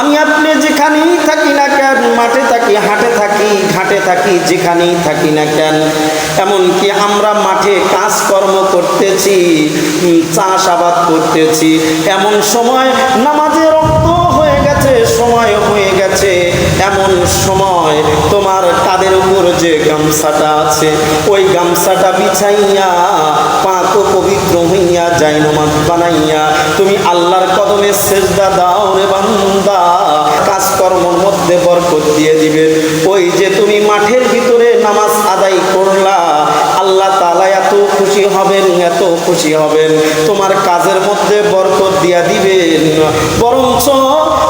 আমি আপনি যেখানেই থাকি না কেন, মাঠে থাকি, হাটে থাকি, ঘাটে থাকি, যেখানেই থাকি না কেন, এমনকি আমরা মাঠে কাজকর্ম করতেছি, চাষাবাদ করতেছি, এমন সময় নামাজে রক্ত হয়ে গেছে, সময় হয়ে গেছে, এমন সময় তোমার কাদের উপর যে গামছাটা আছে ওই গামছাটা বিছাইয়া পাক ও পবিত্র হইয়া যাই নামাজ বানাইয়া তুমি আল্লাহর কদমে সেজদা দাও রে বান্দা, কাজকর্মের মধ্যে বরকত দিয়ে দিবে। ওই যে তুমি মাঠের ভিতরে নামাজ আদায় করলা, আল্লাহ তাআলা এত খুশি হবেন, এত খুশি হবেন, তোমার কাজের মধ্যে বরকত দিয়া দিবেন। বরঞ্চ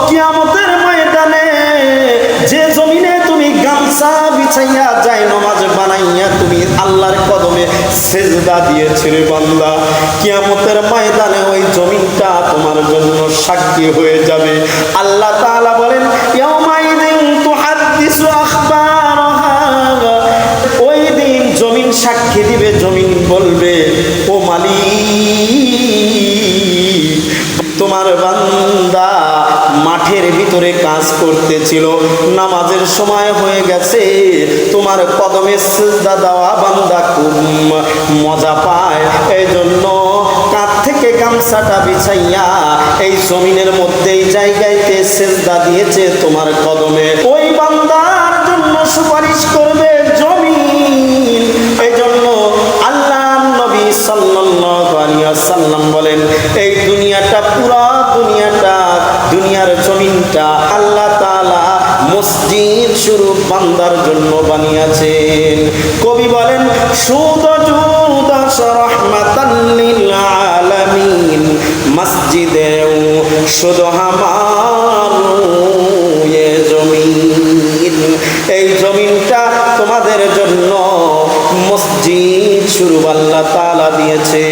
কিয়ামতের ময়দানে যে জমিনে তুমি গামছা বিছাইয়া যাই নামাজ বানাইয়া তুমি আল্লাহর কদমে সেজদা দিয়েছিলে বান্দা, কিয়ামতের ময়দানে ওই জমিনটা তোমার জন্য সাক্ষী হয়ে যাবে। আল্লাহ তাআলা বলেন ইয়াউমাইদিন তুহাদ্দিসু আখবারাহা, ওই দিন জমিন সাক্ষী দিবে, জমিন বলবে ও মালিক, তোমার বান্দা মাঠের ভিতরে কাজ করতেছিল, নামাজের সময় হয়ে গেছে, তোমার কদমে সিজদা দেওয়া বান্দা খুব মজা পায়, এই জন্য কাঁধ থেকে গামছাটা বিছাইয়া এই জমিনের মধ্যে এই জায়গায়তে সিজদা দিয়েছে তোমার কদমে, ওই বান্দার জন্য সুপারিশ করবে জমিন। এই জন্য আল্লাহ নবী সাল্লাল্লাহু আলাইহি ওয়াসাল্লাম বলেন এই দুনিয়াটা, পুরা দুনিয়াটা, দুনিয়ার জমিনটা আল্লাহ তাআলা মসজিদ স্বরূপ বান্দার জন্য বানিয়েছেন। কবি বলেন সুদজুদাস রাহমাতাল লিল আলামিন, মসজিদে শুধু আমার এ জমিন, এই জমিনটা তোমাদের জন্য মসজিদ স্বরূপ আল্লাহ তাআলা দিয়েছে।